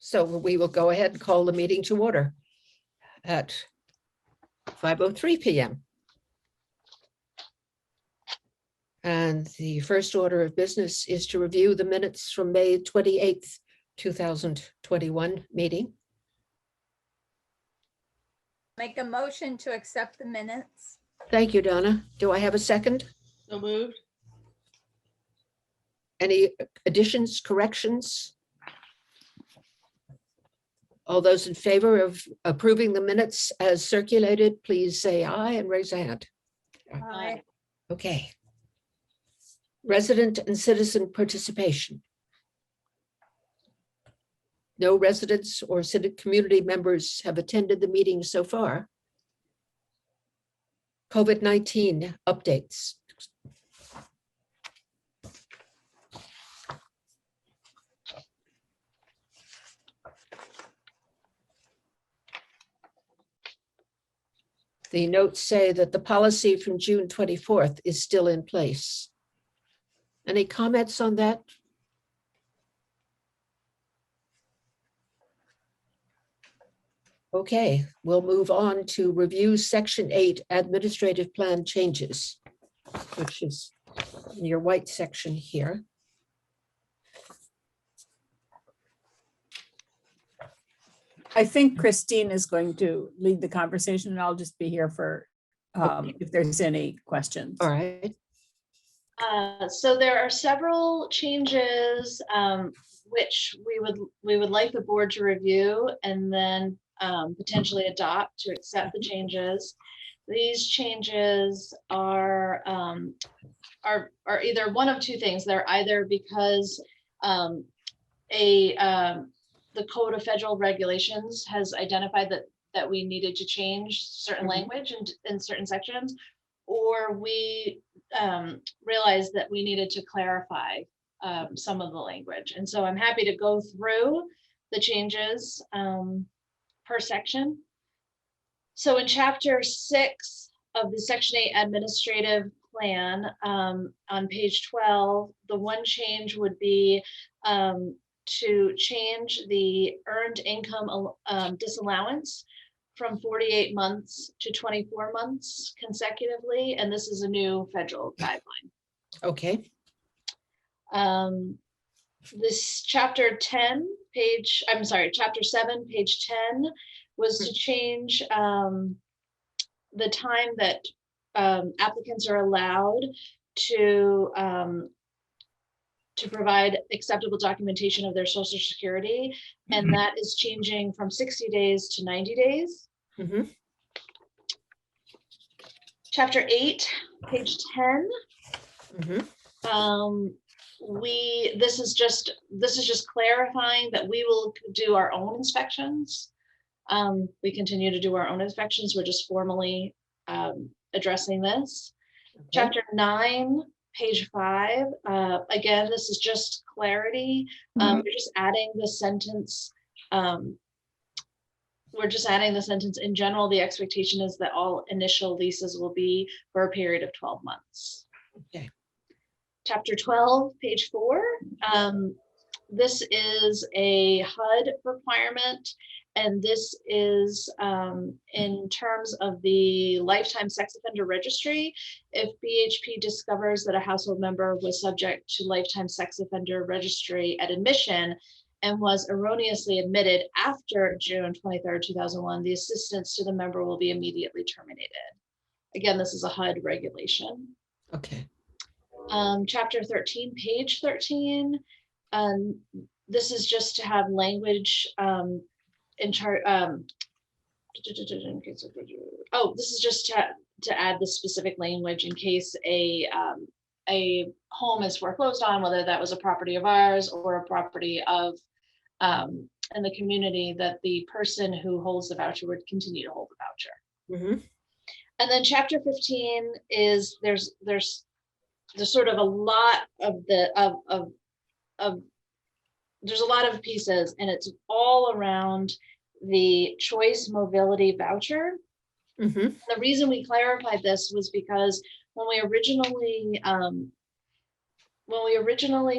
So we will go ahead and call the meeting to order at 5:03 p.m. And the first order of business is to review the minutes from May 28th, 2021 meeting. Make a motion to accept the minutes. Thank you, Donna. Do I have a second? So moved. Any additions, corrections? All those in favor of approving the minutes as circulated, please say aye and raise a hand. Aye. Okay. Resident and citizen participation. No residents or civic community members have attended the meeting so far. COVID-19 updates. The notes say that the policy from June 24th is still in place. Any comments on that? Okay, we'll move on to review Section 8 Administrative Plan Changes, which is in your white section here. I think Christine is going to lead the conversation and I'll just be here for if there's any questions. All right. So there are several changes which we would like the board to review and then potentially adopt to accept the changes. These changes are either one of two things. They're either because the Code of Federal Regulations has identified that we needed to change certain language in certain sections, or we realized that we needed to clarify some of the language. And so I'm happy to go through the changes per section. So in Chapter 6 of the Section 8 Administrative Plan, on page 12, the one change would be to change the earned income disallowance from 48 months to 24 months consecutively. And this is a new federal guideline. Okay. This chapter 7, page 10 was to change the time that applicants are allowed to provide acceptable documentation of their Social Security, and that is changing from 60 days to 90 days. Mm-hmm. Chapter 8, page 10. Mm-hmm. This is just clarifying that we will do our own inspections. We continue to do our own inspections. We're just formally addressing this. Okay. Chapter 9, page 5. Again, this is just clarity. We're just adding the sentence. We're just adding the sentence. In general, the expectation is that all initial leases will be for a period of 12 months. Okay. Chapter 12, page 4. This is a HUD requirement, and this is in terms of the lifetime sex offender registry. If BHP discovers that a household member was subject to lifetime sex offender registry at admission and was erroneously admitted after June 23rd, 2001, the assistance to the member will be immediately terminated. Again, this is a HUD regulation. Okay. Chapter 13, page 13. This is just to have language in chart. This is just to add the specific language in case a home is foreclosed on, whether that was a property of ours or a property of in the community, that the person who holds the voucher would continue to hold the voucher. Mm-hmm. And then chapter 15 is there's sort of a lot of there's a lot of pieces, and it's all around the choice mobility voucher. Mm-hmm. The reason we clarified this was because when we originally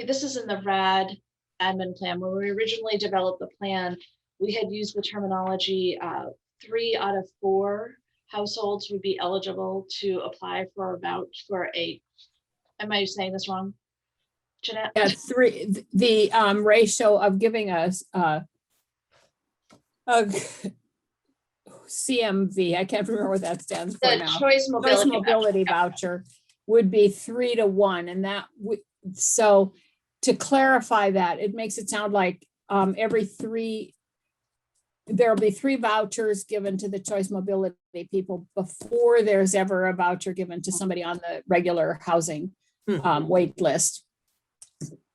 this is in the RAD admin plan. When we originally developed the plan, we had used the terminology 3 out of 4 households would be eligible to apply for a voucher for a, am I saying this wrong? Jeanette? Yeah, the ratio of giving us a CMV, I can't remember what that stands for The now. choice Choice mobility. mobility voucher would be 3 to 1, and that would, so to clarify that, it makes it sound like every 3, there'll be 3 vouchers given to the choice mobility people before there's ever a voucher given to somebody on the regular housing wait list.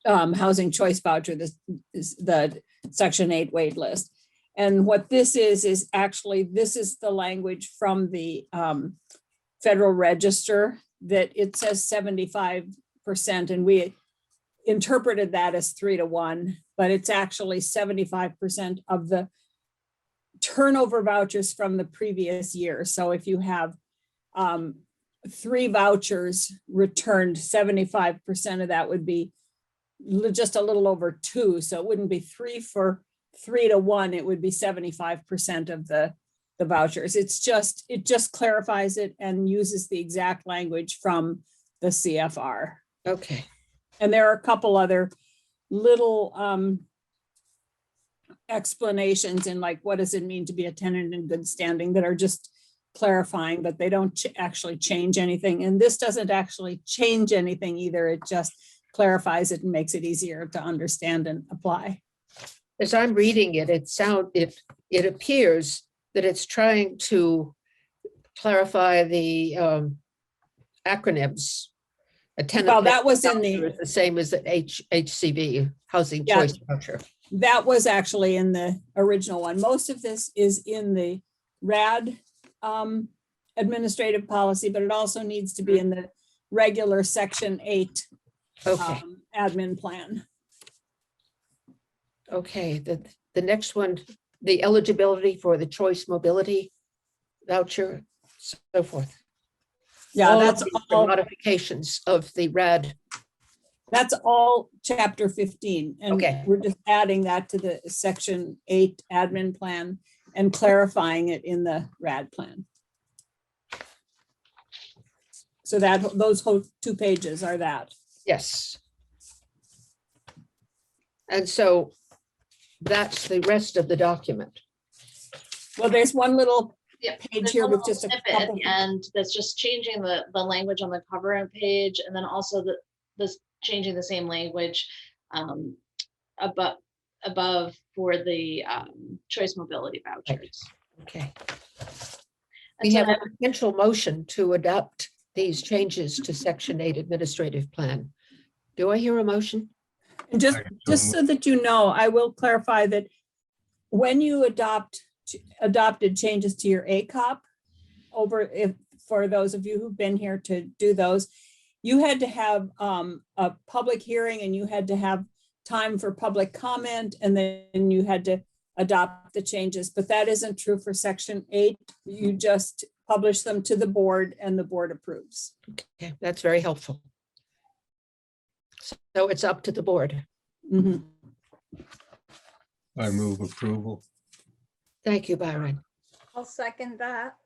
Housing choice voucher, this is the Section 8 wait list. And what this is actually, this is the language from the Federal Register that it says 75%, and we interpreted that as 3 to 1, but it's actually 75% of the turnover vouchers from the previous year. So if you have 3 vouchers returned, 75% of that would be just a little over 2. So it wouldn't be 3 to 1, it would be 75% of the vouchers. It just clarifies it and uses the exact language from the CFR. Okay, And there are a couple other little explanations in, like, what does it mean to be a tenant in good standing, that are just clarifying, but they don't actually change anything. And this doesn't actually change anything either. It just clarifies it and makes it easier to understand and apply. as I'm reading it, it appears that it's trying to clarify the acronyms. A tenant Well, that was in voucher is the same as the HCV, housing Yeah. choice voucher. That was actually in the original one. Most of this is in the RAD administrative policy, but it also needs to be in the regular Section 8 Okay, admin plan. okay. The next one, the eligibility for the choice mobility voucher, so forth. Yeah, All of that's these are all. modifications of the RAD. That's all chapter 15. And Okay. we're just adding that to the Section 8 admin plan and clarifying it in the RAD plan. So that those whole 2 pages are that. Yes. And so that's the rest of the document. Well, there's one little Yep, page there's here one with little just a snippet at couple. the end that's just changing the language on the cover and page, and then also this changing the same language above for the choice mobility vouchers. Okay. And We so have a potential motion to adopt these changes to Section 8 administrative plan. Do I hear a motion? And just so that you know, I will clarify that when you adopted changes to your ACOP for those of you who've been here to do those, you had to have a public hearing, and you had to have time for public comment, and then you had to adopt the changes. But that isn't true for Section 8. You just publish them to the board and the board approves. Okay, that's very helpful. So it's up to the board. Mhm. I move approval. Thank you, Byron. I'll second that.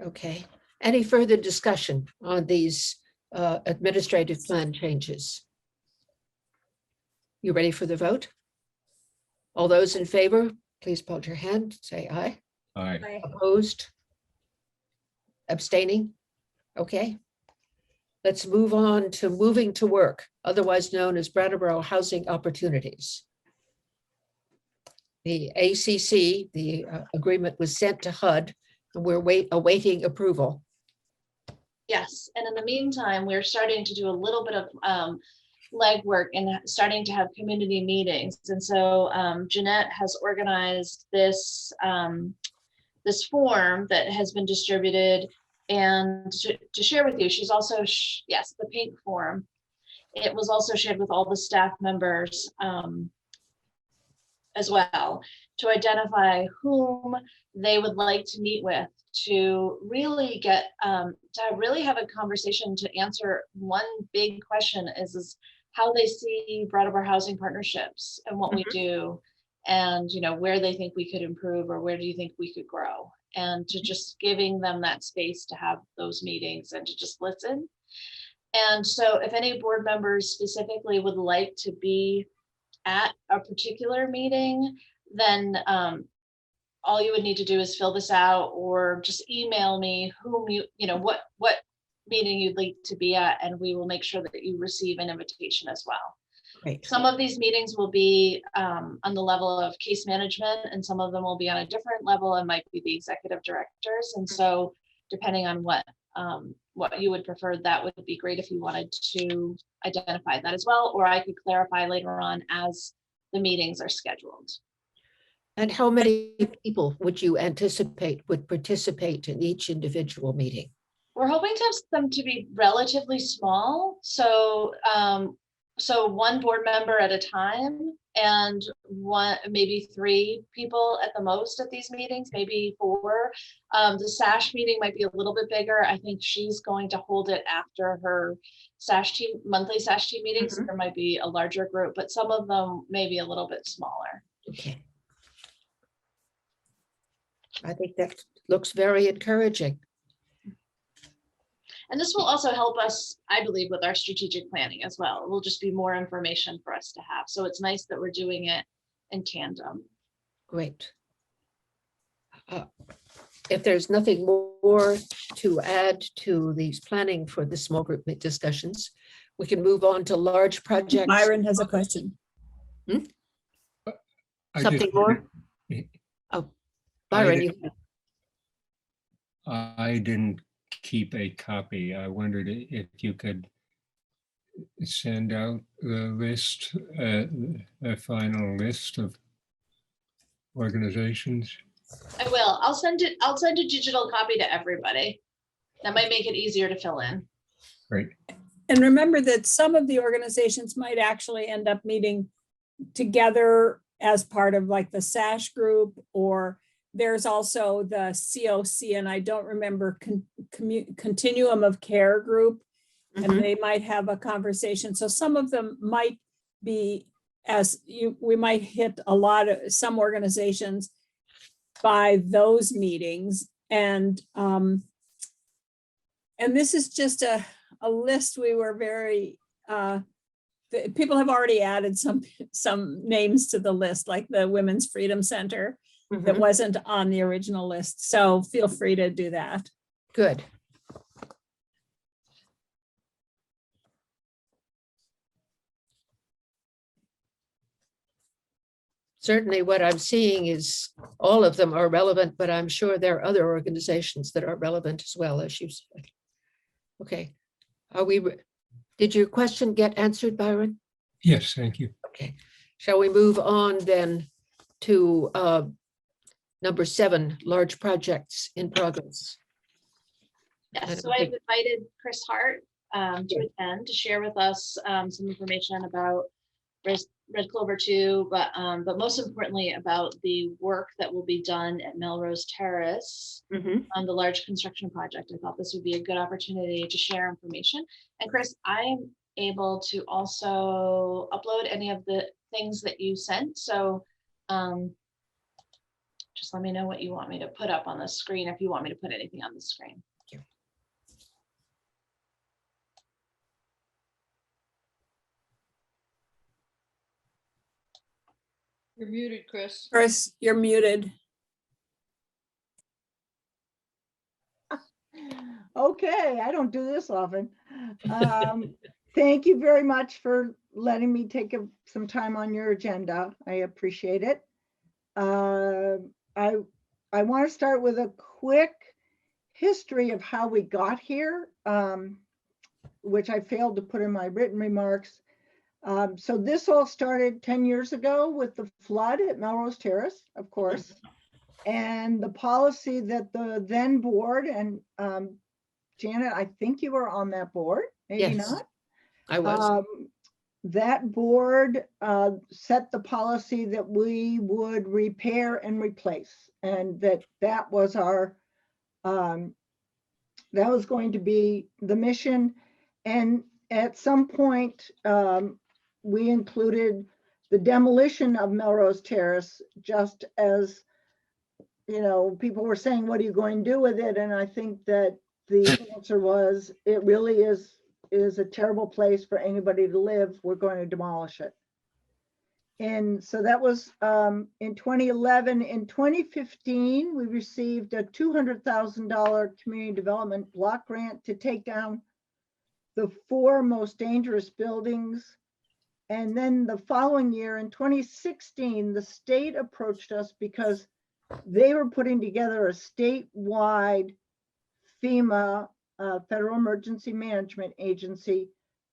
Okay. Any further discussion on these administrative plan changes? You ready for the vote? All those in favor, please put your hand, say aye. Aye. Bye. Opposed? Abstaining? Okay. Let's move on to moving to work, otherwise known as Brattleboro Housing Opportunities. The ACC, the agreement was sent to HUD, and we're awaiting approval. Yes, and in the meantime, we're starting to do a little bit of legwork and starting to have community meetings. And so Jeanette has organized this this form that has been distributed, and to share with you. She's also, yes, the pink form. It was also shared with all the staff members as well, to identify whom they would like to meet with, to really get to really have a conversation to answer one big question is how they see Brattleboro Housing Partnerships and what we do, and, you know, where they think we could improve, or where do you think we could grow, and to just giving them that space to have those meetings and to just listen. And so if any board members specifically would like to be at a particular meeting, then all you would need to do is fill this out, or just email me whom you know, what meeting you'd like to be at, and we will make sure that you receive an invitation as well. Great. Some of these meetings will be on the level of case management, and some of them will be on a different level and might be the executive directors. And so depending on what you would prefer, that would be great if you wanted to identify that as well, or I could clarify later on as the meetings are scheduled. And how many people would you anticipate would participate in each individual meeting? We're hoping to have them to be relatively small. So so one board member at a time, and maybe 3 people at the most at these meetings, maybe 4. The SASH meeting might be a little bit bigger. I think she's going to hold it after her SASH team, monthly SASH team meetings. There might be a larger group, but some of them may be a little bit smaller. Okay. I think that looks very encouraging. And this will also help us, I believe, with our strategic planning as well. It will just be more information for us to have. So it's nice that we're doing it in tandem. Great. If there's nothing more to add to these planning for the small group discussions, we can move on to large projects. Myron has a question. Something more? Oh, Byron, I didn't keep a copy. I wondered if you could send out the list, a final list of organizations. I will. I'll send a digital copy to everybody. That might make it easier to fill in. Great. And remember that some of the organizations might actually end up meeting together as part of like the SASH group, or there's also the COC, and I don't remember, Continuum of Care group, and they might have a conversation. So some of them might be, we might hit some organizations by those meetings. And this is just a list. We were very, people have already added some names to the list, like the Women's Freedom Center that wasn't on the original list. So feel free to do that. good. Certainly what I'm seeing is all of them are relevant, but I'm sure there are other organizations that are relevant as well, as you said. Okay. Did your question get answered, Byron? Yes, thank you. Okay. Shall we move on then to number 7, large projects in progress? Yes, so I've invited Chris Hart to attend to share with us some information about Red Clover 2, but most importantly about the work that will be done at Melrose Terrace on the large construction project. I thought this would be a good opportunity to share information. And Chris, I'm able to also upload any of the things that you sent. So just let me know what you want me to put up on the screen, if you want me to put anything on the screen. You're muted, Chris. Chris, you're muted. Okay, I don't do this often. Thank you very much for letting me take some time on your agenda. I appreciate it. I want to start with a quick history of how we got here, which I failed to put in my written remarks. So this all started 10 years ago with the flood at Melrose Terrace, of course, and the policy that the then board, and Janet, I think you were on that board, maybe Yes, not. I was. That board set the policy that we would repair and replace, and that was our, that was going to be the mission. And at some point, we included the demolition of Melrose Terrace, just as, people were saying, what are you going to do with it? And I think that the answer was, it really is a terrible place for anybody to live. We're going to demolish it. And so that was in 2011. In 2015, we received a $200,000 community development block grant to take down the 4 most dangerous buildings. And then the following year, in 2016, the state approached us because they were putting together a statewide FEMA, Federal Emergency Management Agency,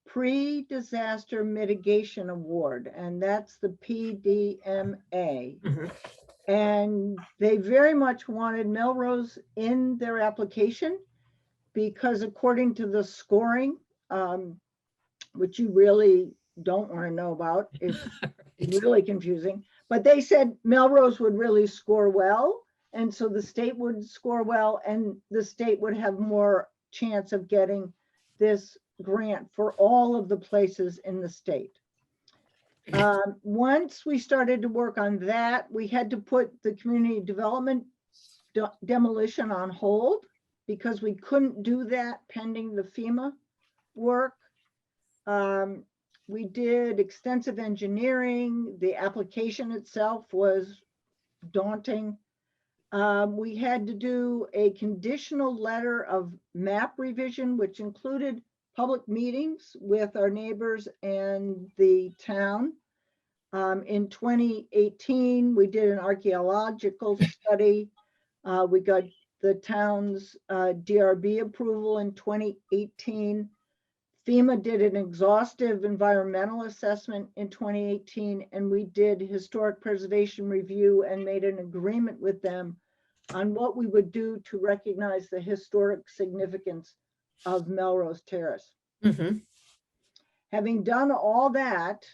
Pre-Disaster Mitigation Award, and that's the PDMA. Mhm. And they very much wanted Melrose in their application because according to the scoring, which you really don't want to know about, it's really confusing, but they said Melrose would really score well. And so the state would score well and the state would have more chance of getting this grant for all of the places in the state. Once we started to work on that, we had to put the community development demolition on hold because we couldn't do that pending the FEMA work. We did extensive engineering. The application itself was daunting. We had to do a conditional letter of map revision, which included public meetings with our neighbors and the town. In 2018, we did an archaeological study. We got the town's DRB approval in 2018. FEMA did an exhaustive environmental assessment in 2018, and we did historic preservation review and made an agreement with them on what we would do to recognize the historic significance of Melrose Terrace. Mhm. Having done all that,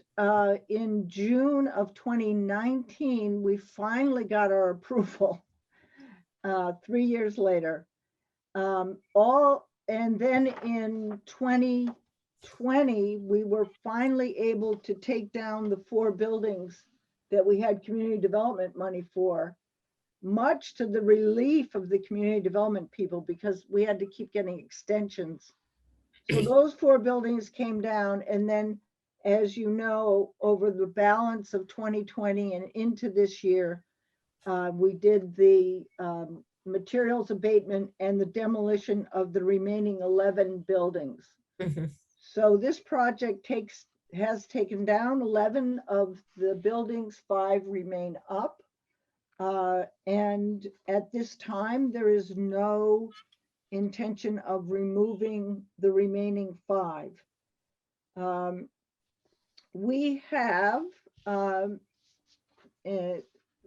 in June of 2019, we finally got our approval 3 years later. And then in 2020, we were finally able to take down the 4 buildings that we had community development money for, much to the relief of the community development people because we had to keep getting extensions. So those 4 buildings came down, and then, as you know, over the balance of 2020 and into this year, we did the materials abatement and the demolition of the remaining 11 buildings. Mhm. So this project has taken down 11 of the buildings, 5 remain up. And at this time, there is no intention of removing the remaining 5. We have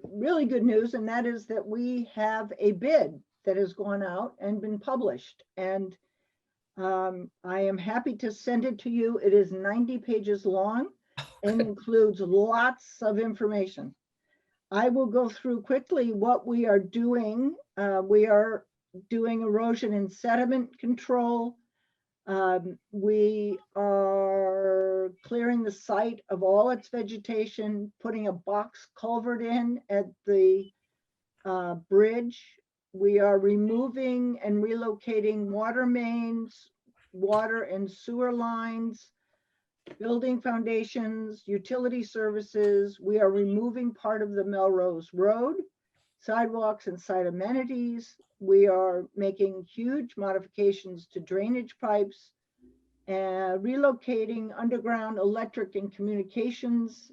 really good news, and that is that we have a bid that has gone out and been published. And I am happy to send it to you. It is 90 pages long and includes lots of information. I will go through quickly what we are doing. We are doing erosion and sediment control. We are clearing the site of all its vegetation, putting a box culvert in at the bridge. We are removing and relocating water mains, water and sewer lines, building foundations, utility services. We are removing part of the Melrose Road, sidewalks and site amenities. We are making huge modifications to drainage pipes, relocating underground electric and communications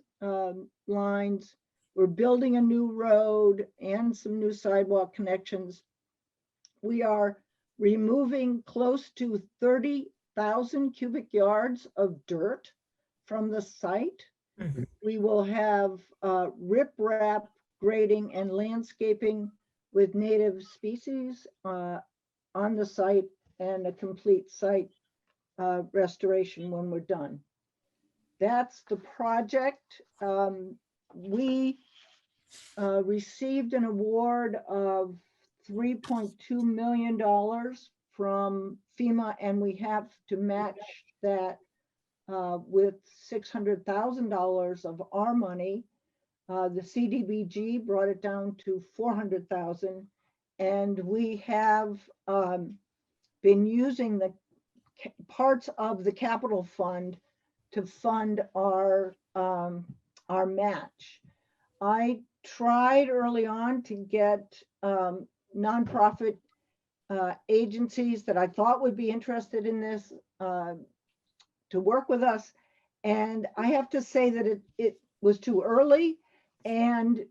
lines. We're building a new road and some new sidewalk connections. We are removing close to 30,000 cubic yards of dirt from the site. Mhm. We will have riprap grading and landscaping with native species on the site and a complete site restoration when we're done. That's the project. We received an award of $3.2 million from FEMA, and we have to match that with $600,000 of our money. The CDBG brought it down to 400,000. And we have been using the parts of the capital fund to fund our match. I tried early on to get nonprofit agencies that I thought would be interested in this to work with us. And I have to say that it was too early, and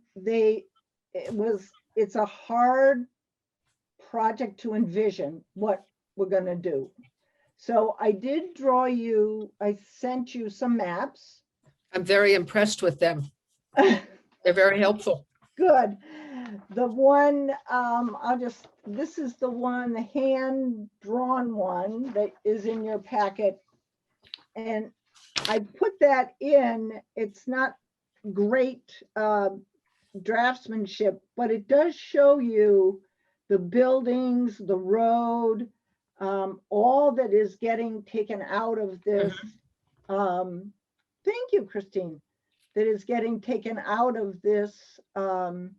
it's a hard project to envision what we're going to do. So I sent you some maps. I'm very impressed with them. They're very helpful. Good. The one, this is the one, the hand-drawn one that is in your packet. And I put that in. It's not great draftsmanship, but it does show you the buildings, the road, all that is getting taken out of this. Thank you, Christine. That is getting taken out of this, out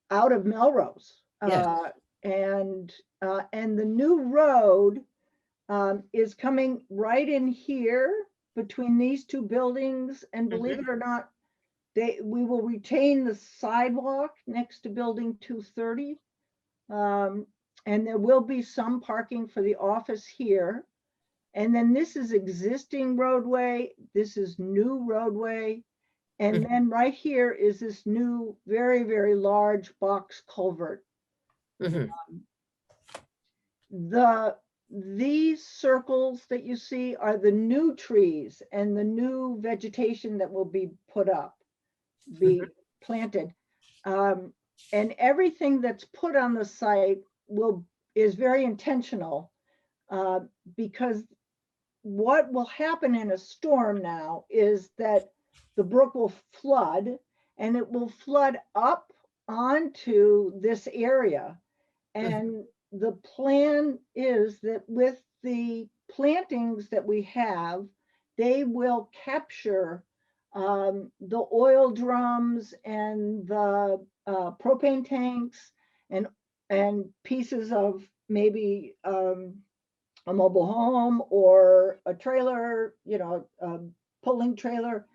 of Melrose. Yeah. And the new road is coming right in here between these two buildings. And believe it or not, we will retain the sidewalk next to building 230. And there will be some parking for the office here. And then this is existing roadway. This is new roadway. And then right here is this new, very, very large box culvert. These circles that you see are the new trees and the new vegetation that will be put up, be planted. And everything that's put on the site is very intentional, because what will happen in a storm now is that the brook will flood, and it will flood up onto this area. And the plan is that with the plantings that we have, they will capture the oil drums and the propane tanks and pieces of maybe a mobile home or a trailer, a pulling trailer,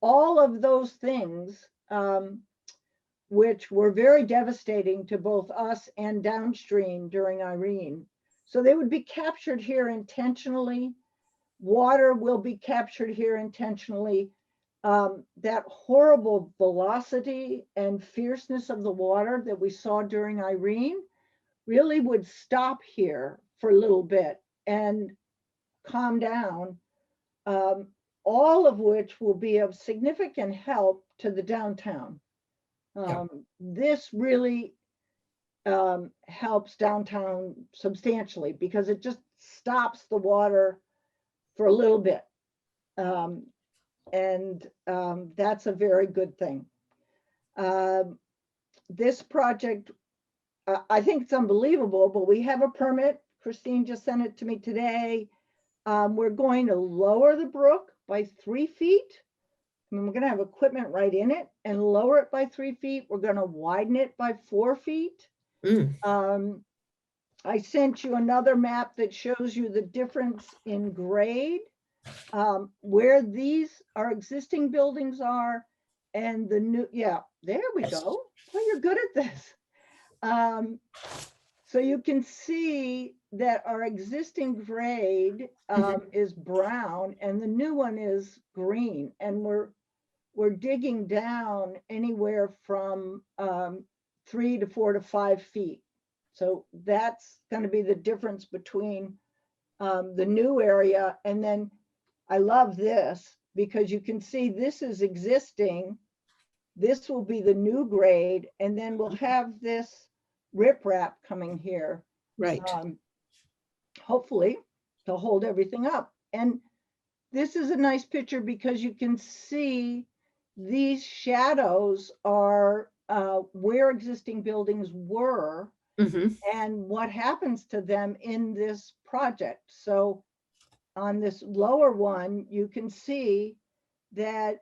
all of those things, which were very devastating to both us and downstream during Irene. So they would be captured here intentionally. Water will be captured here intentionally. That horrible velocity and fierceness of the water that we saw during Irene really would stop here for a little bit and calm down, all of which will be of significant help to the downtown. This really helps downtown substantially because it just stops the water for a little bit. And that's a very good thing. This project, I think it's unbelievable, but we have a permit. Christine just sent it to me today. We're going to lower the brook by 3 feet. I mean, we're going to have equipment right in it and lower it by 3 feet. We're going to widen it by 4 feet. I sent you another map that shows you the difference in grade, where our existing buildings are and the new, there we go. Well, you're good at this. So you can see that our existing grade is brown and the new one is green, and we're digging down anywhere from 3 to 4 to 5 feet. So that's going to be the difference between the new area. And then I love this because you can see this is existing. This will be the new grade, and then we'll have this riprap coming here. Right. Hopefully to hold everything up. And this is a nice picture because you can see these shadows are where existing buildings were and what happens to them in this project. So on this lower one, you can see that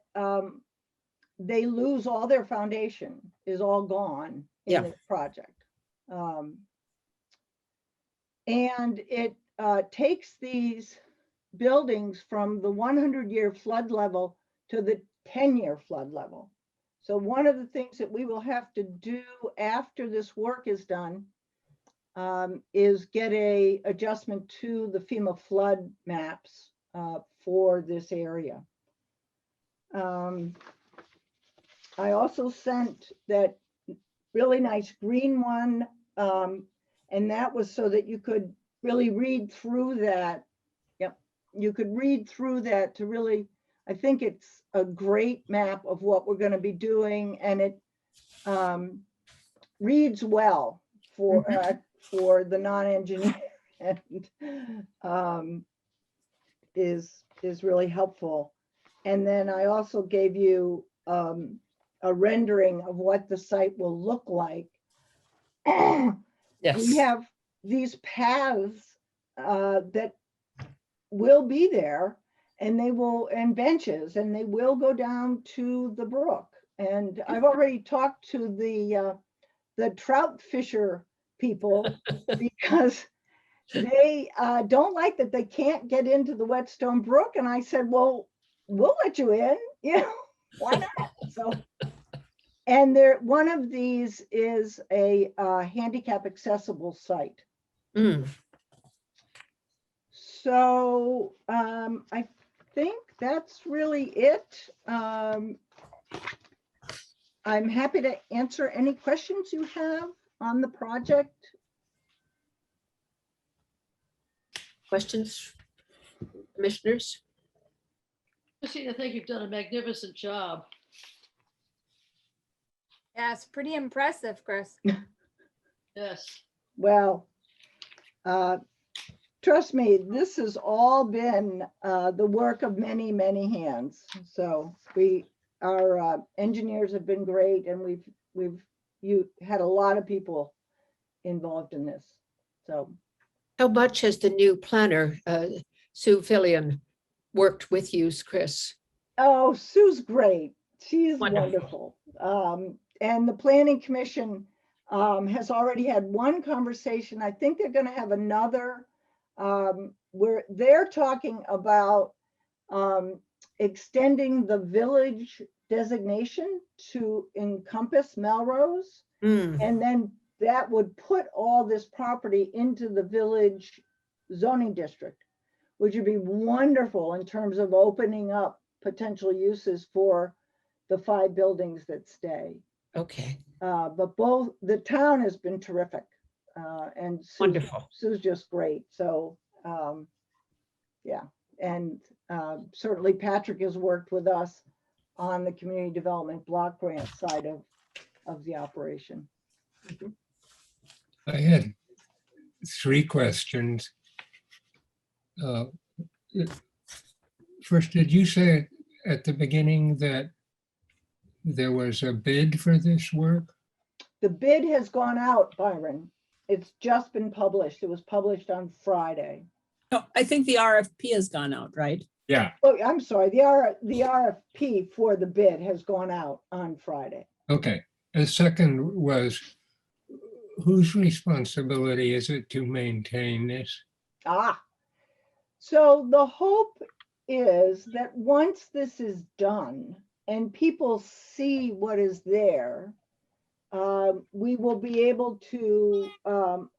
they lose all their foundation, is all gone in Yeah. this project. And it takes these buildings from the 100-year flood level to the 10-year flood level. So one of the things that we will have to do after this work is done is get a adjustment to the FEMA flood maps for this area. I also sent that really nice green one, and that was so that you could really read through that. Yep, you could read through that to really, I think it's a great map of what we're going to be doing, and it reads well for the non-engineer and is really helpful. And then I also gave you a rendering of what the site will look like. Yes. We have these paths that will be there, and they will, and benches, and they will go down to the brook. And I've already talked to the trout fisher people because they don't like that they can't get into the Whetstone Brook. And I said, well, we'll let you in, you know, why not? So, and there, one of these is a handicap accessible site. Mm. So I think that's really it. I'm happy to answer any questions you have on the project. Questions, commissioners? Chrissy, I think you've done a magnificent job. Yeah, it's pretty impressive, Chris. Yes. Well, trust me, this has all been the work of many, many hands. So our engineers have been great, and you had a lot of people involved in this. So How much has the new planner, Sue Fillion, worked with you, Chris? oh, Sue's great. She's Wonderful. wonderful. And the Planning Commission has already had one conversation. I think they're going to have another where they're talking about extending the village designation to encompass Melrose. Mm. And then that would put all this property into the village zoning district, which would be wonderful in terms of opening up potential uses for the 5 buildings that stay. Okay, But both, the town has been terrific. And wonderful. Sue's just great. So, yeah. And certainly Patrick has worked with us on the community development block grant side of the operation. I had 3 questions. First, did you say at the beginning that there was a bid for this work? The bid has gone out, Byron. It's just been published. It was published on Friday. No, I think the RFP has gone out, right? Yeah, Oh, I'm sorry. The RFP for the bid has gone out on Friday. okay. The second was, whose responsibility is it to maintain this? So the hope is that once this is done and people see what is there, we will be able to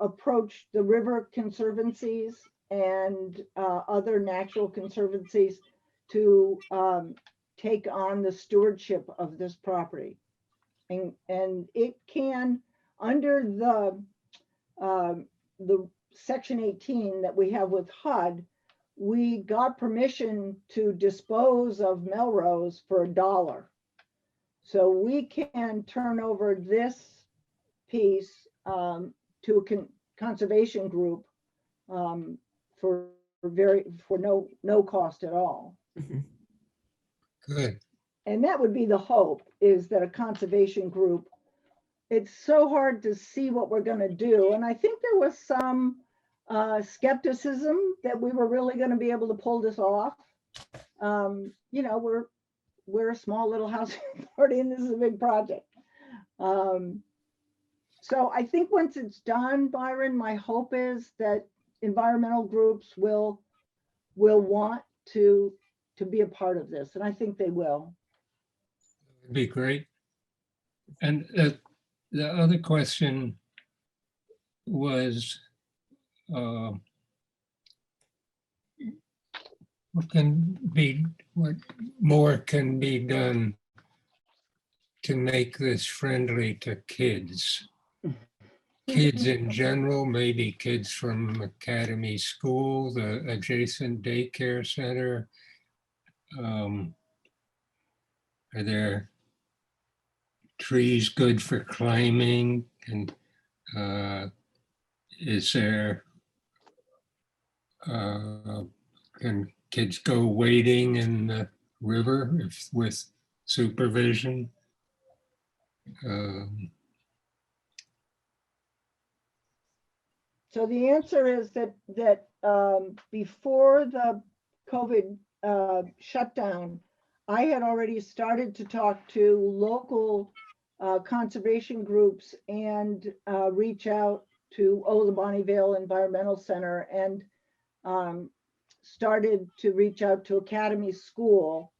approach the river conservancies and other natural conservancies to take on the stewardship of this property. And it can, under the section 18 that we have with HUD, we got permission to dispose of Melrose for $1. So we can turn over this piece to a conservation group for no cost at all. Mhm. Good. And that would be the hope, is that a conservation group, it's so hard to see what we're going to do. And I think there was some skepticism that we were really going to be able to pull this off. You know, we're a small little housing authority and this is a big project. So I think once it's done, Byron, my hope is that environmental groups will want to be a part of this, and I think they will. It'd be great. And the other question was, what more can be done to make this friendly to kids? Kids in general, maybe kids from Academy School, the adjacent daycare center. Are there trees good for climbing? And is there, can kids go wading in the river with supervision? So the answer is that before the COVID shutdown, I had already started to talk to local conservation groups and reach out to the Bonnievale Environmental Center and started to reach out to Academy School.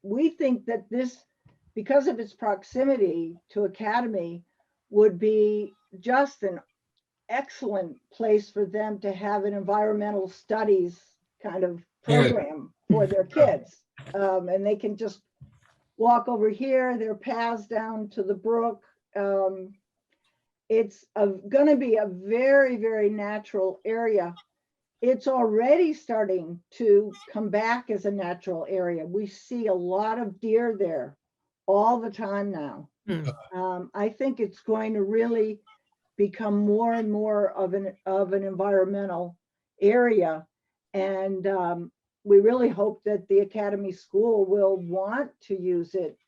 We think that this, because of its proximity to Academy, would be just an excellent place for them to have an environmental studies kind of program for their kids. And they can just walk over here, their paths down to the brook. It's going to be a very, very natural area. It's already starting to come back as a natural area. We see a lot of deer there all the time now. I think it's going to really become more and more of an environmental area. And we really hope that the Academy School will want to use it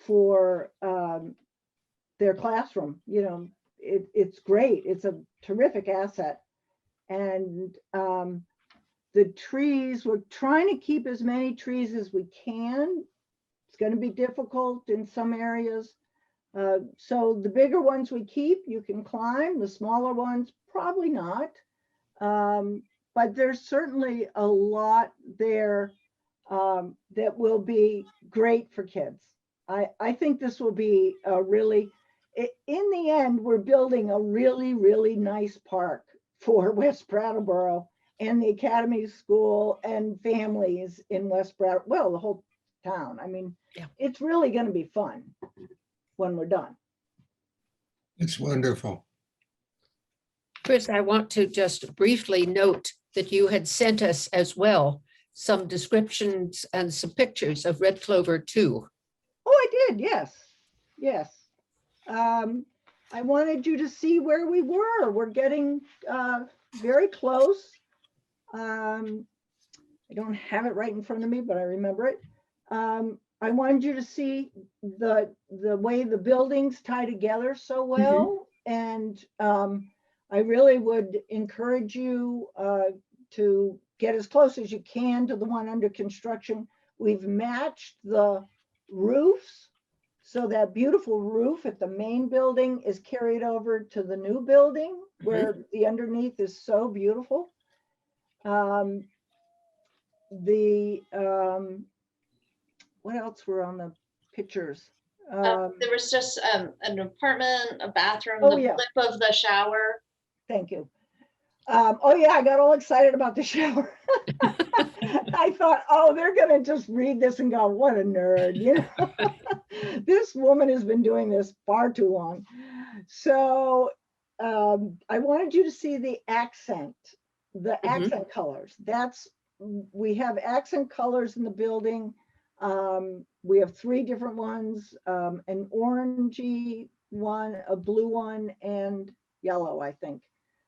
for their classroom. You know, it's great. It's a terrific asset. And the trees, we're trying to keep as many trees as we can. It's going to be difficult in some areas. So the bigger ones we keep, you can climb. The smaller ones, probably not. But there's certainly a lot there that will be great for kids. I think this will be a really, in the end, we're building a really, really nice park for West Brattleboro and the Academy School and families in West Brattleboro, well, the whole town. I mean, It's really going to be fun when we're done. It's wonderful. Chris, I want to just briefly note that you had sent us as well some descriptions and some pictures of red clover too. Oh, I did, yes, yes. I wanted you to see where we were. We're getting very close. I don't have it right in front of me, but I remember it. I wanted you to see the way the buildings tie together so well. And I really would encourage you to get as close as you can to the one under construction. We've matched the roofs. So that beautiful roof at the main building is carried over to the new building where the underneath is so beautiful. What else were on the pictures? There was just an apartment, a bathroom, Oh, the yeah. lip of the shower. Thank you. Oh yeah, I got all excited about the shower. I thought, oh, they're gonna just read this and go, what a nerd, you know. This woman has been doing this far too long. So I wanted you to see the accent colors. We have accent colors in the building. We have 3 different ones, an orangey one, a blue one, and yellow, I think.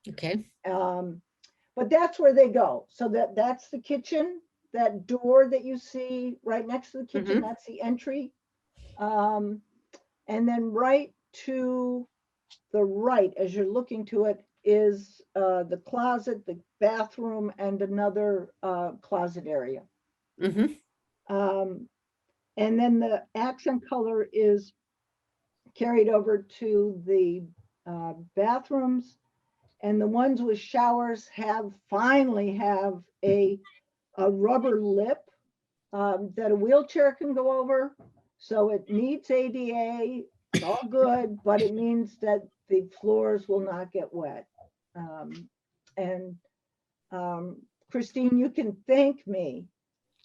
Okay. But that's where they go. So that's the kitchen, that door that you see right next to the kitchen, that's the entry. And then right to the right, as you're looking to it, is the closet, the bathroom, and another closet area. Mhm. And then the accent color is carried over to the bathrooms. And the ones with showers finally have a rubber lip that a wheelchair can go over. So it meets ADA, it's all good, but it means that the floors will not get wet. Christine, you can thank me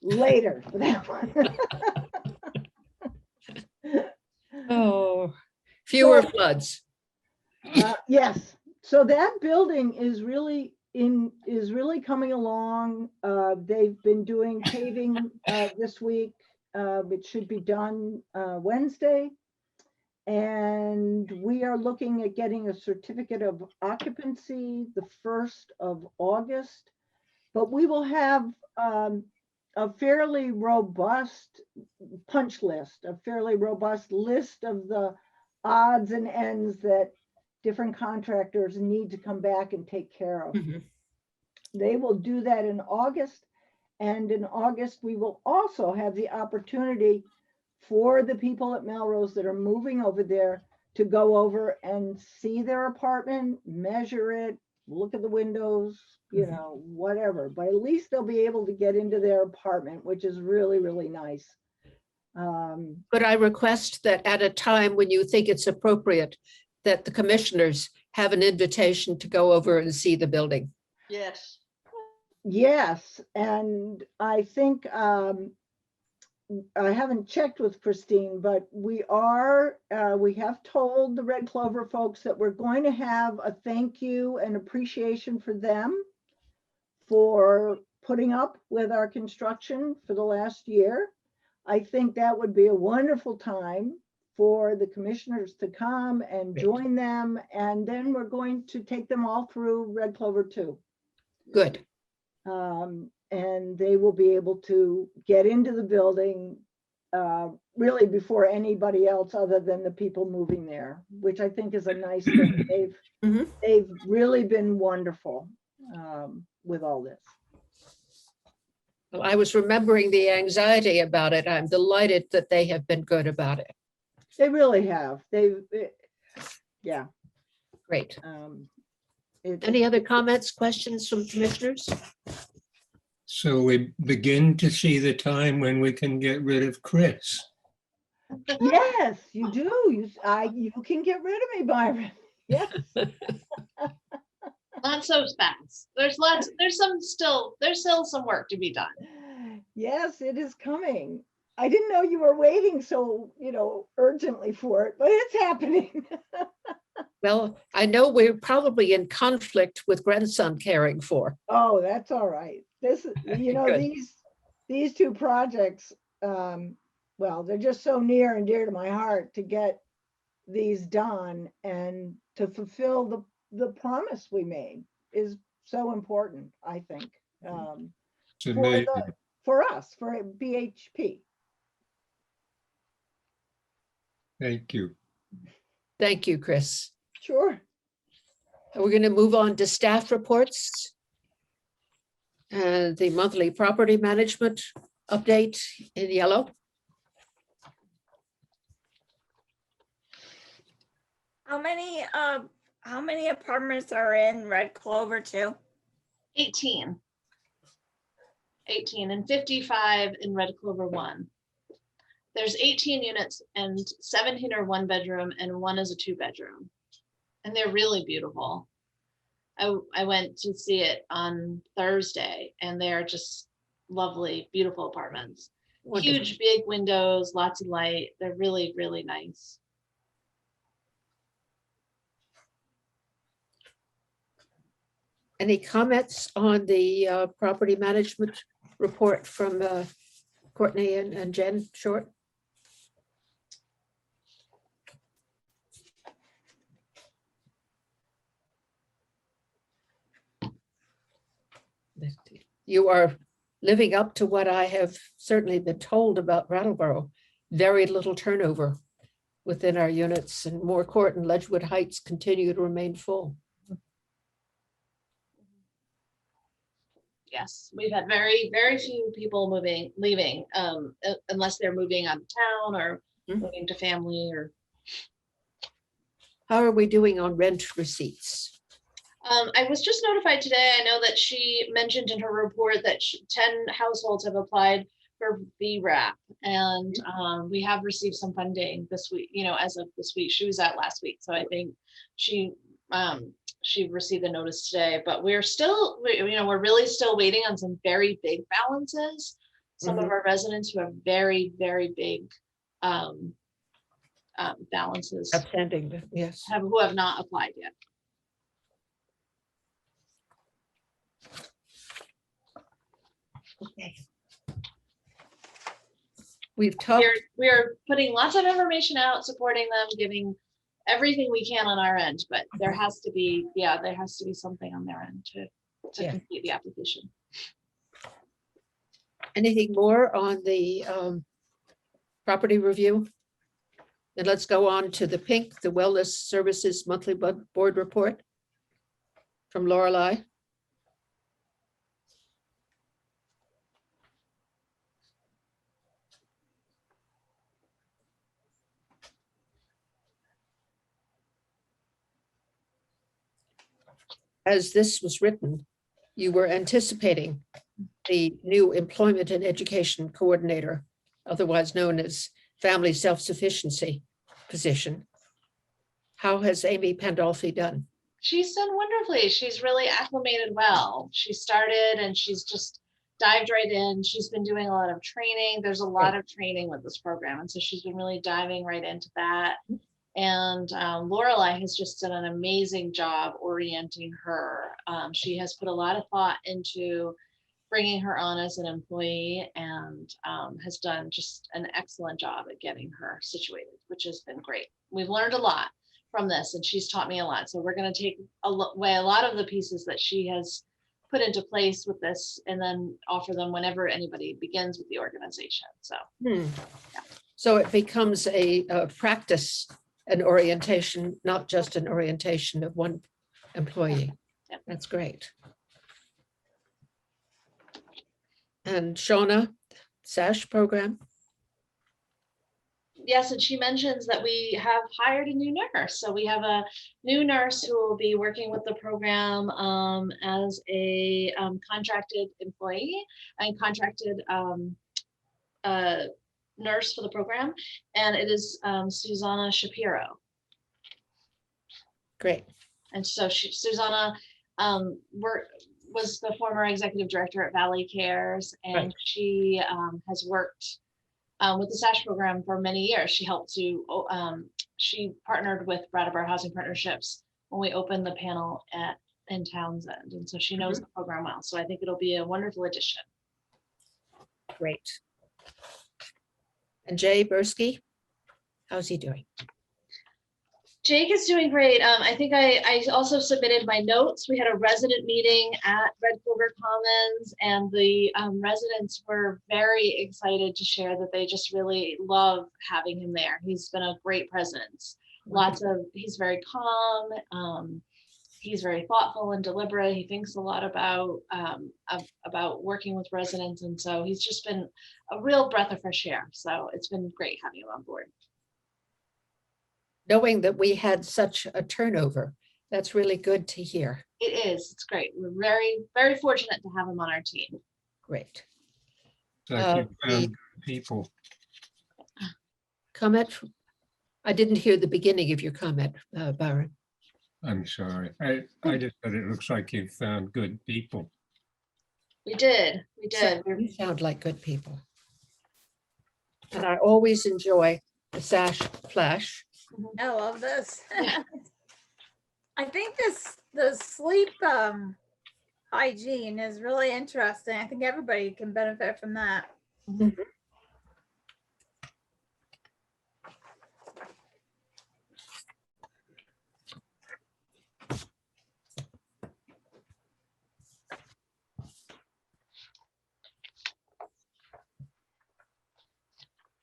later for that one. Oh, fewer So- floods. Yes, so that building is really coming along. They've been doing paving this week. It should be done Wednesday. And we are looking at getting a certificate of occupancy the 1st of August. But we will have a fairly robust punch list, a fairly robust list of the odds and ends that different contractors need to come back and take care of. Mhm. They will do that in August. And in August, we will also have the opportunity for the people at Melrose that are moving over there to go over and see their apartment, measure it, look at the windows, you know, whatever. But at least they'll be able to get into their apartment, which is really, really nice. But I request that at a time when you think it's appropriate, that the commissioners have an invitation to go over and see the building. Yes. Yes, and I think I haven't checked with Christine, but we have told the Red Clover folks that we're going to have a thank you and appreciation for them for putting up with our construction for the last year. I think that would be a wonderful time for the commissioners to come and join them. And then we're going to take them all through Red Clover 2. Good. And they will be able to get into the building really before anybody else other than the people moving there, which I think is a nice thing. They've really been wonderful with all this. Well, I was remembering the anxiety about it. I'm delighted that they have been good about it. They really have. Yeah. Great. It's- Any other comments, questions from commissioners? So we begin to see the time when we can get rid of Chris. Yes, you do. You can get rid of me, Byron. Yes. Not so fast. There's still some work to be done. Yes, it is coming. I didn't know you were waiting so, urgently for it, but it's happening. Well, I know we're probably in conflict with grandson caring for. Oh, that's all right. Good. These two projects, well, they're just so near and dear to my heart to get these done and to fulfill the promise we made is so important, I think, It's amazing. for us, for BHP. Thank you. Thank you, Chris. Sure. We're going to move on to staff reports. And the monthly property management update in yellow. How many apartments are in Red Clover 2? 18 and 55 in Red Clover 1. There's 18 units and 17 are 1-bedroom and 1 is a 2-bedroom. And they're really beautiful. I went to see it on Thursday and they're just lovely, beautiful apartments. Wonderful. Huge, big windows, lots of light. They're really, really nice. Any comments on the property management report from Courtney and Jen Short? You are living up to what I have certainly been told about Brattleboro. Very little turnover within our units, and Moore Court and Ledgewood Heights continue to remain full. Yes, we've had very, very few people leaving, unless they're moving out of town or Mhm. moving to family or. How are we doing on rent receipts? I was just notified today. I know that she mentioned in her report that 10 households have applied for VRAP, and we have received some funding this week. As of this week, she was out last week, so I think she received a notice today. But we're still, we're really still waiting on some very big balances. Some of Mhm. our residents who have very, very big balances Outstanding, yes. who have not applied yet. Okay. We've talked, We're putting lots of information out, supporting them, giving everything we can on our end, but there has to be something on their end to Yeah. complete the application. anything more on the property review? Then let's go on to the pink, the Wellness Services Monthly Board Report from Lorelei. As this was written, you were anticipating the new Employment and Education Coordinator, otherwise known as Family Self-Sufficiency position. How has Amy Pandolfi done? She's done wonderfully. She's really acclimated well. She started and she's just dived right in. She's been doing a lot of training. There's a lot of training with this program, and so she's been really diving right into that. And Lorelei has just done an amazing job orienting her. She has put a lot of thought into bringing her on as an employee, and has done just an excellent job at getting her situated, which has been great. We've learned a lot from this, and she's taught me a lot. So we're going to take away a lot of the pieces that she has put into place with this, and then offer them whenever anybody begins with the organization. So, So it becomes a practice, an orientation, not just an orientation of one employee. Yep. That's great. And Shauna, SASH program? yes, and she mentions that we have hired a new nurse. So we have a new nurse who will be working with the program as a contracted employee and contracted nurse for the program. And it is Susanna Shapiro. Great. And so Susanna was the former executive director at Valley Cares, and Right. she has worked with the SASH program for many years. She helped to, she partnered with Brattleboro Housing Partnerships when we opened the panel in Townsend. And so she knows the program well. So I think it'll be a wonderful addition. Great. And Jay Bursky, how's he doing? Jake is doing great. I think I also submitted my notes. We had a resident meeting at Red Clover Commons, and the residents were very excited to share that they just really love having him there. He's been a great presence. He's very calm. He's very thoughtful and deliberate. He thinks a lot about working with residents. And so he's just been a real breath of fresh air. So it's been great having him on board. Knowing that we had such a turnover, that's really good to hear. It is. It's great. We're very, very fortunate to have him on our team. Great. It's like you found people. Comment? I didn't hear the beginning of your comment, Byron. I'm sorry. I just said it looks like you found good people. We did. We So did. you sound like good people. And I always enjoy the SASH flash. I love this. Yeah. I think the sleep hygiene is really interesting. I think everybody can benefit from that.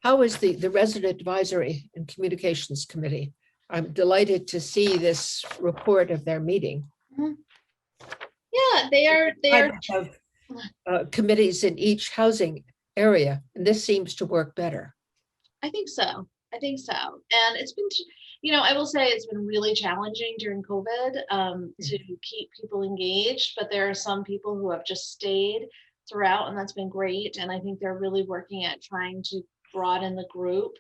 How is the Resident Advisory and Communications Committee? I'm delighted to see this report of their meeting. Yeah, they are. I have committees in each housing area, and this seems to work better. I think so. I think so. And it's been, I will say it's been really challenging during COVID to keep people engaged, but there are some people who have just stayed throughout, and that's been great. And I think they're really working at trying to broaden the group.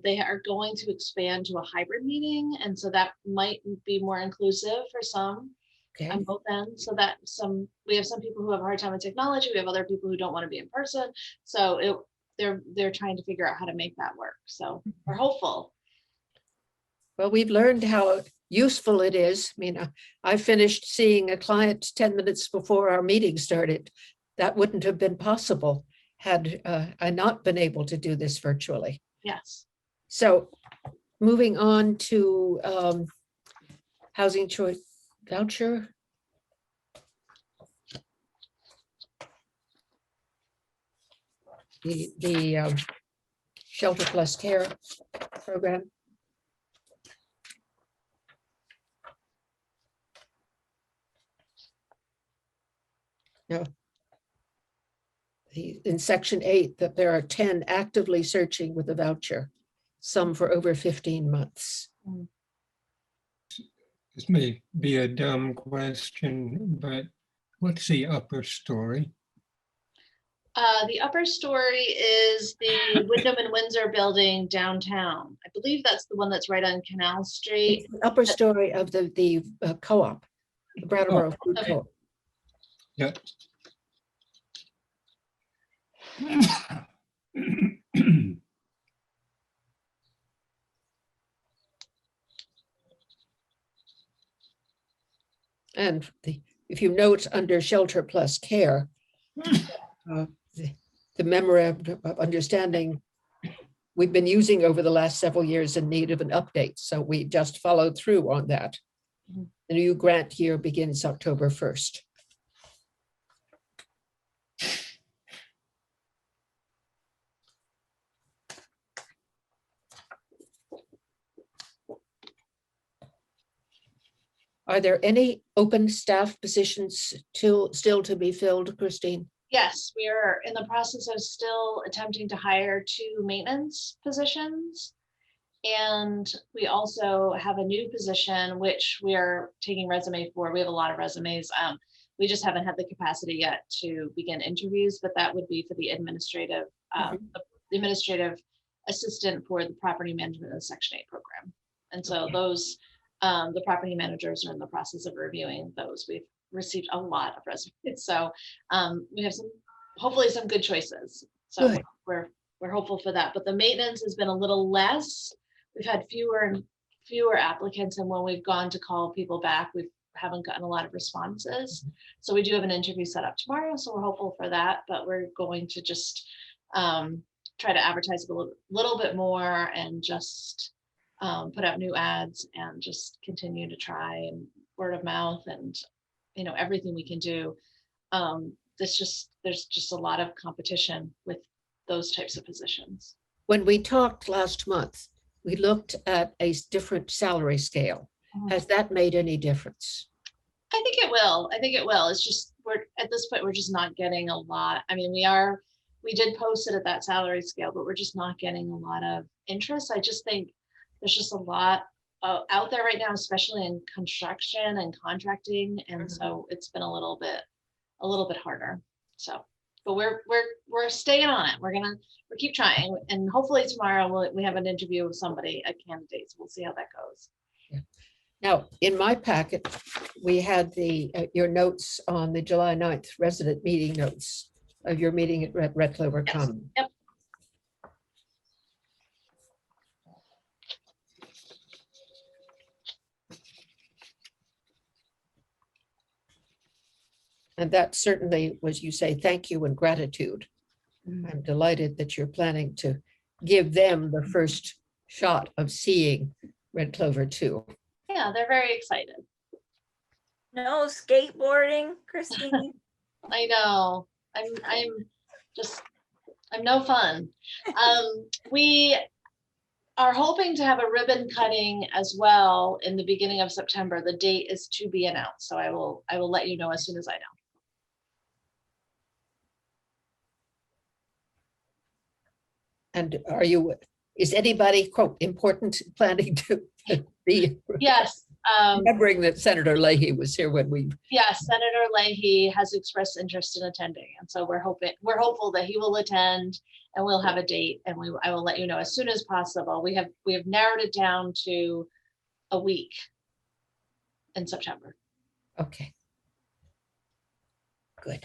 They are going to expand to a hybrid meeting, and so that might be more inclusive for some Okay, on both ends. So that we have some people who have a hard time with technology. We have other people who don't want to be in person. So they're trying to figure out how to make that work. So we're hopeful. well, we've learned how useful it is. I mean, I finished seeing a client 10 minutes before our meeting started. That wouldn't have been possible had I not been able to do this virtually. Yes. So moving on to housing choice voucher. The Shelter Plus Care program. No. In section 8, that there are 10 actively searching with a voucher, some for over 15 months. This may be a dumb question, but what's the upper story? The upper story is the Wyndham and Windsor building downtown. I believe that's the one that's right on Canal Street. It's the upper story of the co-op, the Brattleboro Food okay. Co-op. Yep. And if you note under Shelter Plus Care, the memorandum of understanding we've been using over the last several years in need of an update. So we just followed through on that. The new grant year begins October 1st. Are there any open staff positions still to be filled, Christine? Yes, we are in the process of still attempting to hire 2 maintenance positions. And we also have a new position, which we are taking resume for. We have a lot of resumes. We just haven't had the capacity yet to begin interviews, but that would be for the administrative assistant for the property management and Section 8 program. And so those, the property managers are in the process of reviewing those. We've received a lot of resumes. So we have hopefully some good choices. So Good. we're hopeful for that. But the maintenance has been a little less. We've had fewer and fewer applicants, and when we've gone to call people back, we haven't gotten a lot of responses. So we do have an interview set up tomorrow, so we're hopeful for that. But we're going to just try to advertise a little bit more and just put out new ads and just continue to try and word of mouth and everything we can do. There's just a lot of competition with those types of positions. When we talked last month, we looked at a different salary scale. Has that made any difference? I think it will. It's just we're at this point we're just not getting a lot. I mean, we did post it at that salary scale, but we're just not getting a lot of interest. I just think there's just a lot out there right now, especially in construction and contracting, and so it's been a little bit harder. So, but we're staying on it. We'll keep trying, and hopefully tomorrow we have an interview with somebody, a candidate. So we'll see how that goes. Yeah. Now, in my packet, we had your notes on the July 9th resident meeting notes of your meeting at Red Clover Common. Yep. And that certainly was, you say, thank you and gratitude. I'm delighted that you're planning to give them the first shot of seeing Red Clover 2. Yeah, they're very excited. No skateboarding, Christine. I know. I'm no fun. We are hoping to have a ribbon cutting as well in the beginning of September. The date is to be announced, so I will let you know as soon as I know. And is anybody, quote, important planning to be Yes, remembering that Senator Leahy was here when we, yes, Senator Leahy has expressed interest in attending. And so we're hopeful that he will attend and we'll have a date and I will let you know as soon as possible. We have narrowed it down to a week in September. okay. Good.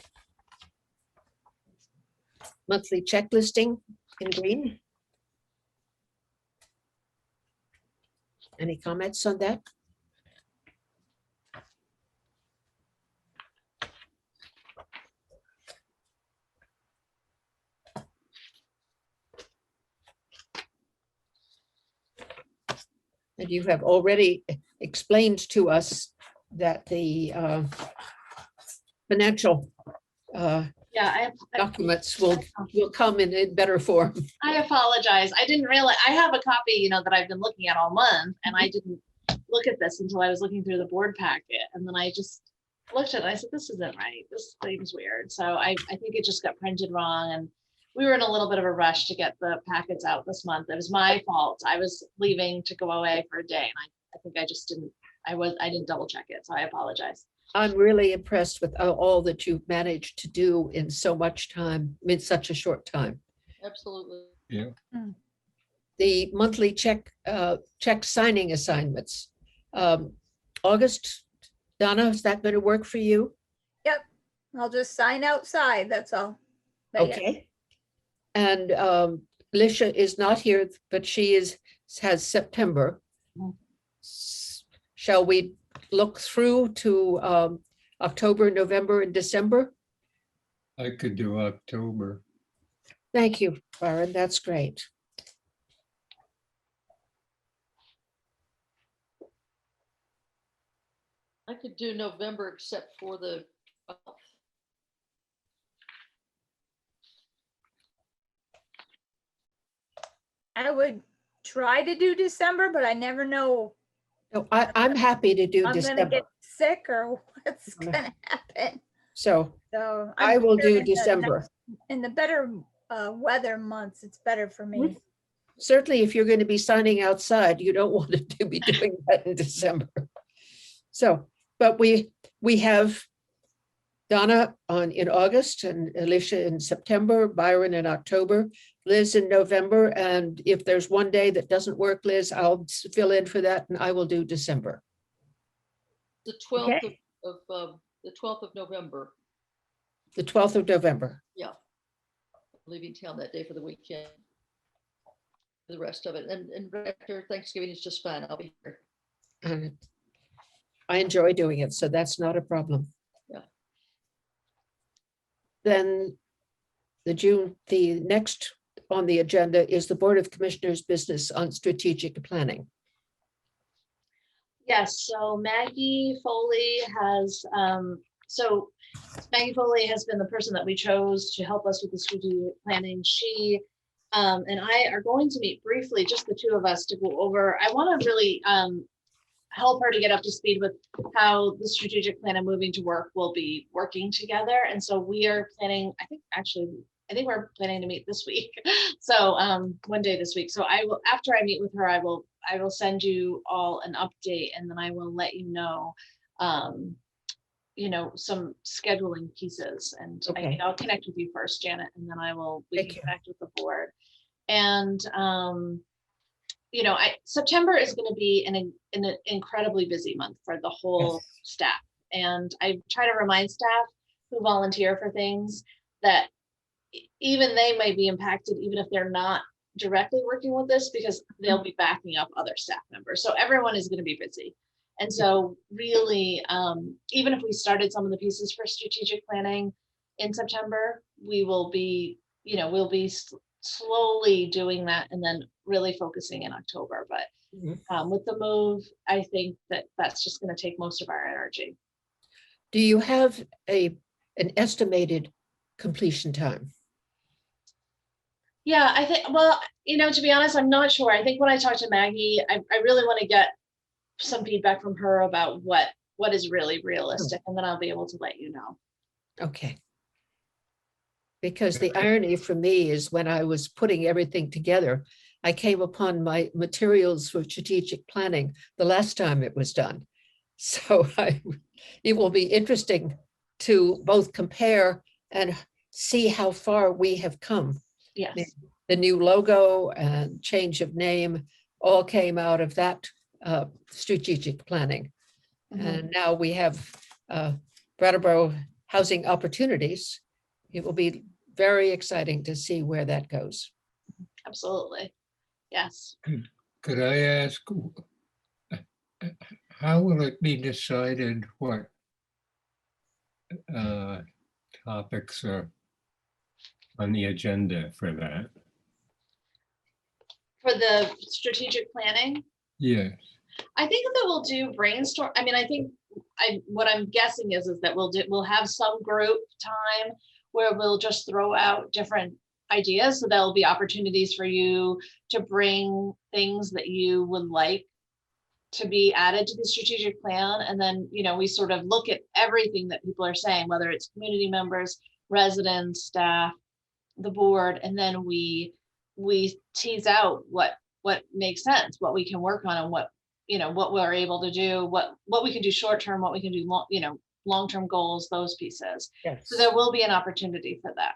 Monthly check listing in green. Any comments on that? And you have already explained to us that the financial Yeah, documents will come in better form. I apologize. I didn't realize I have a copy, that I've been looking at all month and I didn't look at this until I was looking through the board packet. And then I just looked at it. I said, this isn't right. This seems weird. So I think it just got printed wrong. And we were in a little bit of a rush to get the packets out this month. It was my fault. I was leaving to go away for a day. And I think I just didn't, I didn't double check it. So I apologize. I'm really impressed with all that you've managed to do in so much time, in such a short time. Absolutely. Yeah. The monthly check signing assignments. August, Donna, is that going to work for you? Yep, I'll just sign outside, that's all. But yeah. Okay. And Lisha is not here, but she has September. Shall we look through to October, November, and December? I could do October. Thank you, Byron. That's great. I could do November except for the 12th. I would try to do December, but I never know. No, I'm happy to do I'm gonna December. get sick or what's Okay. gonna happen. So So I will figuring do in the December. next- In the better weather months, it's better for me. Certainly, if you're going to be signing outside, you don't want to be doing that in December. So, but we have Donna in August and Alicia in September, Byron in October, Liz in November. And if there's one day that doesn't work, Liz, I'll fill in for that and I will do December. The 12th Okay. of the 12th of November. The 12th of November. Yeah. Leaving town that day for the weekend. The rest of it. And after Thanksgiving is just fine. I'll be here. And I enjoy doing it, so that's not a problem. Yeah. Then the next on the agenda is the Board of Commissioners business on strategic planning. Yes, so Maggie Foley has been the person that we chose to help us with the strategic planning. She and I are going to meet briefly, just the two of us, to go over. I want to really help her to get up to speed with how the strategic plan and moving to work will be working together. And so we are planning, I think we're planning to meet this week. So one day this week. So I will, after I meet with her, I will send you all an update and then I will let you know, some scheduling pieces. And Okay. I'll connect with you first, Janet, and then we Thank can you. connect with the board. And September is going to be an incredibly busy month for the whole staff. And I try to remind staff who volunteer for things that even they may be impacted, even if they're not directly working with this, because they'll be backing up other staff members. So everyone is going to be busy. And so really, even if we started some of the pieces for strategic planning in September, we'll be slowly doing that and then really focusing in October. But with the move, I think that's just going to take most of our energy. Do you have an estimated completion time? Yeah, I think, well, to be honest, I'm not sure. I think when I talked to Maggie, I really want to get some feedback from her about what is really realistic, and then I'll be able to let you know. Okay. Because the irony for me is when I was putting everything together, I came upon my materials for strategic planning the last time it was done. So it will be interesting to both compare and see how far we have come. Yes, The new logo and change of name all came out of that strategic planning. And now we have Brattleboro Housing Opportunities. It will be very exciting to see where that goes. absolutely. Yes. Could I ask, how will it be decided what topics are on the agenda for that? For the strategic planning, Yes, I think that we'll do brainstorm. I mean, I think what I'm guessing is that we'll have some group time where we'll just throw out different ideas. So there'll be opportunities for you to bring things that you would like to be added to the strategic plan. And then, we sort of look at everything that people are saying, whether it's community members, residents, staff, the board, and then we tease out what makes sense, what we can work on, and what we're able to do, what we can do short term, what we can do long-term goals, those pieces. Yes. So there will be an opportunity for that.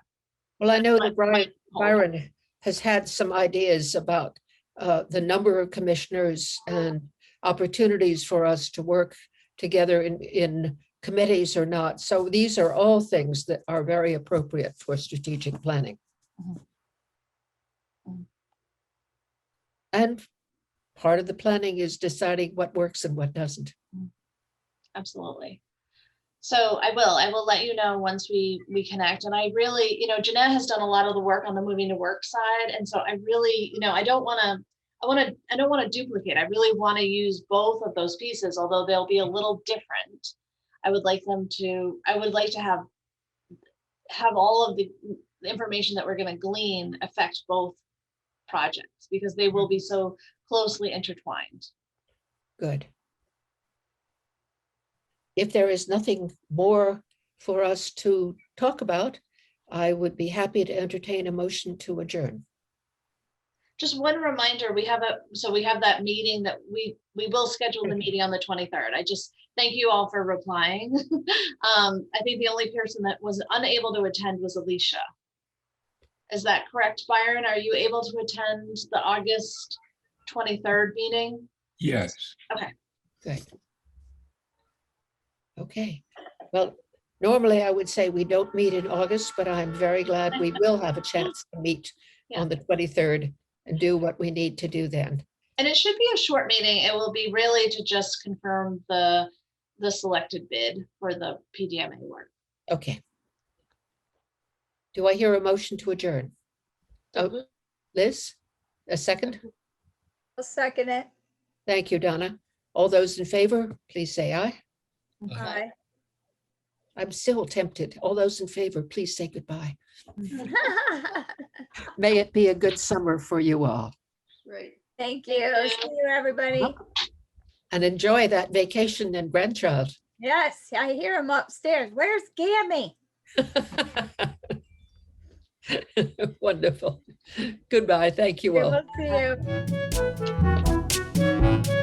Well, I know that Might hold. Byron has had some ideas about the number of commissioners and opportunities for us to work together in committees or not. So these are all things that are very appropriate for strategic planning. And part of the planning is deciding what works and what doesn't. Absolutely. So I will let you know once we connect. And I really, Jeanette has done a lot of the work on the moving to work side. And so I really, I don't want to duplicate. I really want to use both of those pieces, although they'll be a little different. I would like to have all of the information that we're going to glean affect both projects, because they will be so closely intertwined. Good. If there is nothing more for us to talk about, I would be happy to entertain a motion to adjourn. Just one reminder, we have that meeting that we will schedule the meeting on the 23rd. I just thank you all for replying. I think the only person that was unable to attend was Alicia. Is that correct, Byron? Are you able to attend the August 23rd meeting? yes. Okay. Good. Okay. Well, normally I would say we don't meet in August, but I'm very glad we will have a chance to meet on the 23rd and do what we need to do then. And it should be a short meeting. It will be really to just confirm the selected bid for the PDMA work. Okay. Do I hear a motion to adjourn? Oh, Liz, a second? I'll second it. Thank you, Donna. All those in favor, please say aye. Aye. I'm still tempted. All those in favor, please say goodbye. May it be a good summer for you all. Great. Thank you. See you, everybody. And enjoy that vacation and grandchild. Yes, I hear him upstairs. Where's Gammy? Wonderful. Goodbye. Thank you all. We'll see you.